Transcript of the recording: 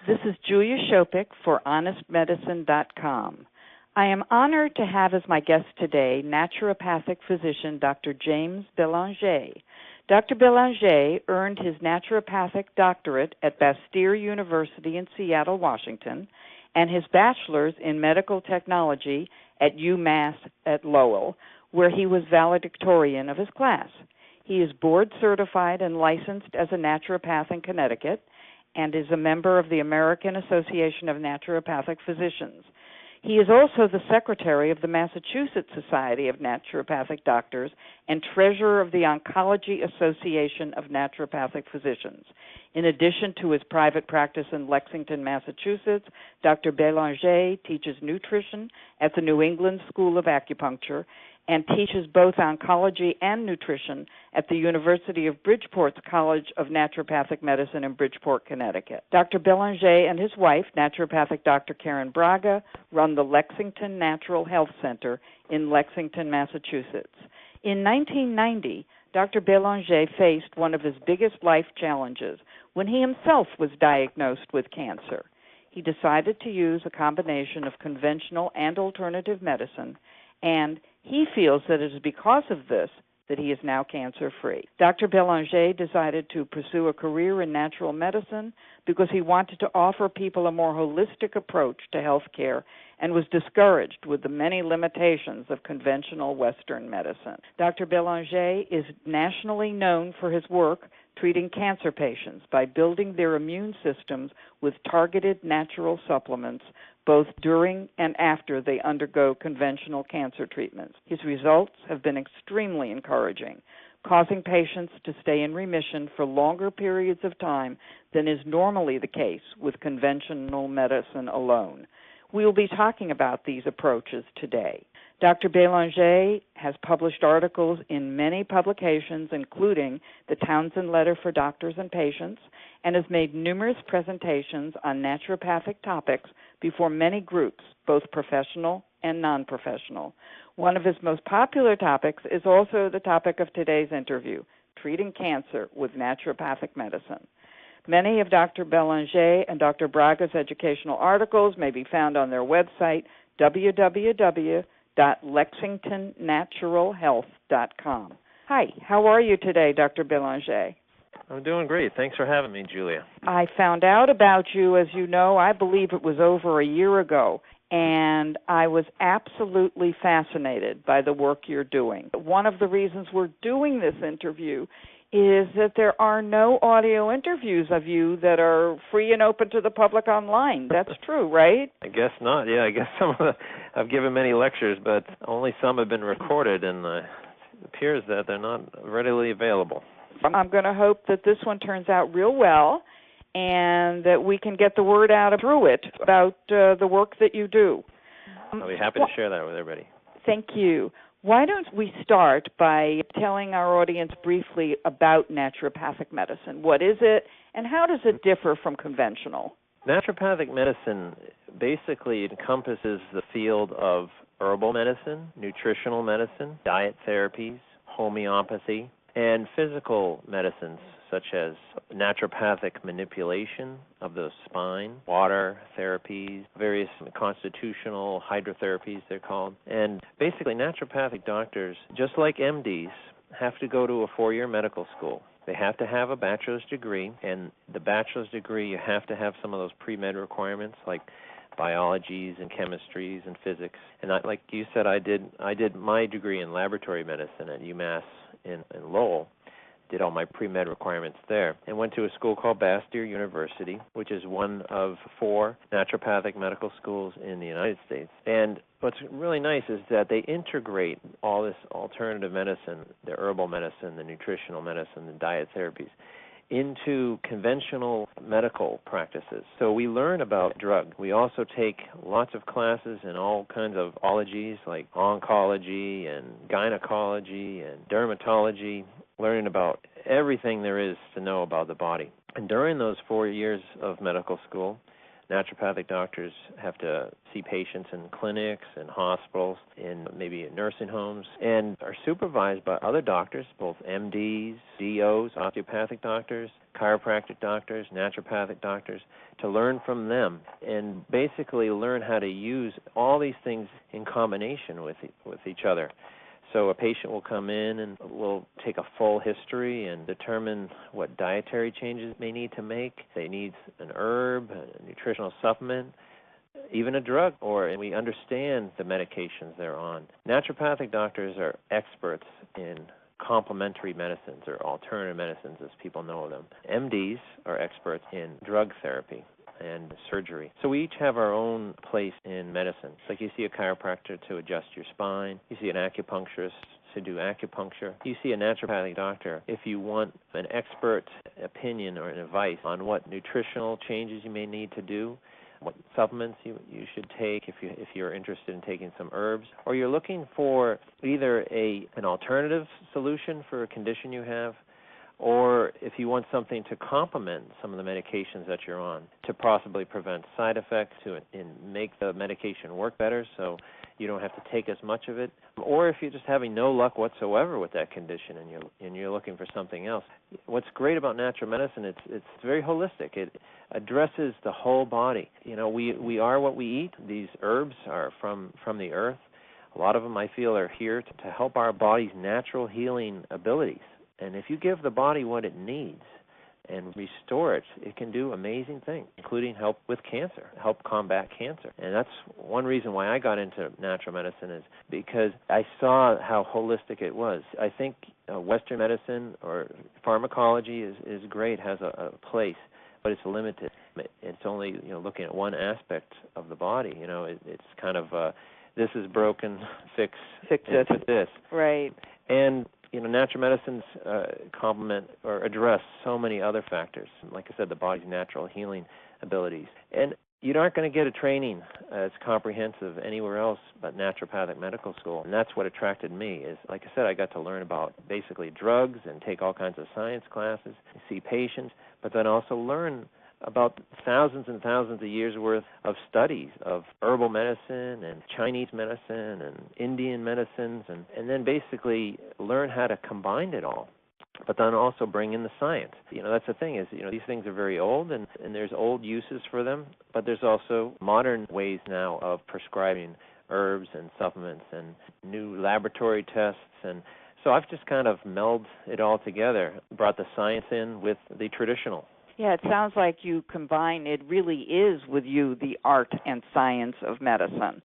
This is Julia Schopick for HonestMedicine.com. I am honored to have as my guest today naturopathic physician Dr. James Belanger. Dr. Belanger earned his naturopathic doctorate at Bastyr University in Seattle, Washington, and his bachelor's in medical technology at UMass at Lowell, where he was valedictorian of his class. He is board certified and licensed as a naturopath in Connecticut and is a member of the American Association of Naturopathic Physicians. He is also the secretary of the Massachusetts Society of Naturopathic Doctors and treasurer of the Oncology Association of Naturopathic Physicians. In addition to his private practice in Lexington, Massachusetts, Dr. Belanger teaches nutrition at the New England School of Acupuncture and teaches both oncology and nutrition at the University of Bridgeport's College of Naturopathic Medicine in Bridgeport, Connecticut. Dr. Belanger and his wife, naturopathic Dr. Karen Braga, run the Lexington Natural Health Center in Lexington, Massachusetts. In 1990, Dr. Belanger faced one of his biggest life challenges when he himself was diagnosed with cancer. He decided to use a combination of conventional and alternative medicine, and he feels that it is because of this that he is now cancer-free. Dr. Belanger decided to pursue a career in natural medicine because he wanted to offer people a more holistic approach to health care and was discouraged with the many limitations of conventional Western medicine. Dr. Belanger is nationally known for his work treating cancer patients by building their immune systems with targeted natural supplements both during and after they undergo conventional cancer treatments. His results have been extremely encouraging, causing patients to stay in remission for longer periods of time than is normally the case with conventional medicine alone. We will be talking about these approaches today. Dr. Belanger has published articles in many publications, including the Townsend Letter for Doctors and Patients, and has made numerous presentations on naturopathic topics before many groups, both professional and non-professional. One of his most popular topics is also the topic of today's interview, treating cancer with naturopathic medicine. Many of Dr. Belanger and Dr. Braga's educational articles may be found on their website, www.lexingtonnaturalhealth.com. Hi, how are you today, Dr. Belanger? I'm doing great. Thanks for having me, Julia. I found out about you, as you know, I believe it was over a year ago, and I was absolutely fascinated by the work you're doing. One of the reasons we're doing this interview is that there are no audio interviews of you that are free and open to the public online. That's true, right? I guess not. Yeah, I guess I've given many lectures, but only some have been recorded, and it appears that they're not readily available. I'm going to hope that this one turns out real well and that we can get the word out through it about the work that you do. I'll be happy to share that with everybody. Thank you. Why don't we start by telling our audience briefly about naturopathic medicine? What is it, and how does it differ from conventional? Naturopathic medicine basically encompasses the field of herbal medicine, nutritional medicine, diet therapies, homeopathy, and physical medicines such as naturopathic manipulation of the spine, water therapies, various constitutional hydrotherapies they're called. And basically naturopathic doctors, just like MDs, have to go to a 4-year medical school. They have to have a bachelor's degree, and the bachelor's degree you have to have some of those pre-med requirements like biologies and chemistries and physics. And like you said, I did my degree in laboratory medicine at UMass in Lowell, did all my pre-med requirements there, and went to a school called Bastyr University, which is one of 4 naturopathic medical schools in the United States. And what's really nice is that they integrate all this alternative medicine, the herbal medicine, the nutritional medicine, the diet therapies, into conventional medical practices. So we learn about drug. We also take lots of classes in all kinds of ologies like oncology and gynecology and dermatology, learning about everything there is to know about the body. And during those 4 years of medical school, Naturopathic doctors have to see patients in clinics and hospitals, in maybe in nursing homes, and are supervised by other doctors, both MDs, DOs, osteopathic doctors, chiropractic doctors, naturopathic doctors, to learn from them and basically learn how to use all these things in combination with each other. So a patient will come in and we'll take a full history and determine what dietary changes they need to make. They need an herb, a nutritional supplement, even a drug, and we understand the medications they're on. Naturopathic doctors are experts in complementary medicines, or alternative medicines as people know them. MDs are experts in drug therapy and surgery. So we each have our own place in medicine. It's like you see a chiropractor to adjust your spine. You see an acupuncturist to do acupuncture. You see a naturopathic doctor if you want an expert opinion or an advice on what nutritional changes you may need to do, what supplements you should take if you're interested in taking some herbs, or you're looking for either an alternative solution for a condition you have, or if you want something to complement some of the medications that you're on to possibly prevent side effects, and make the medication work better so you don't have to take as much of it, or if you're just having no luck whatsoever with that condition and you're looking for something else. What's great about natural medicine, it's very holistic. It addresses the whole body. You know, we are what we eat. These herbs are from the earth. A lot of them, I feel, are here to help our body's natural healing abilities. And if you give the body what it needs and restore it, it can do amazing things, including help with cancer, help combat cancer. And that's one reason why I got into natural medicine, is because I saw how holistic it was. I think Western medicine or pharmacology is great, has a place, but it's limited. It's only looking at one aspect of the body. It's kind of this is broken, fix it with this. Right. And natural medicines complement or address so many other factors. Like I said, the body's natural healing abilities. And you aren't going to get a training as comprehensive anywhere else but naturopathic medical school. And that's what attracted me, is, like I said, I got to learn about basically drugs and take all kinds of science classes, see patients, but then also learn about thousands and thousands of years' worth of studies of herbal medicine and Chinese medicine and Indian medicines, and then basically learn how to combine it all, but then also bring in the science. That's the thing, is these things are very old, and there's old uses for them, but there's also modern ways now of prescribing herbs and supplements and new laboratory tests. And so I've just kind of melded it all together, brought the science in with the traditional. Yeah, it sounds like you combine, it really is with you, the art and science of medicine.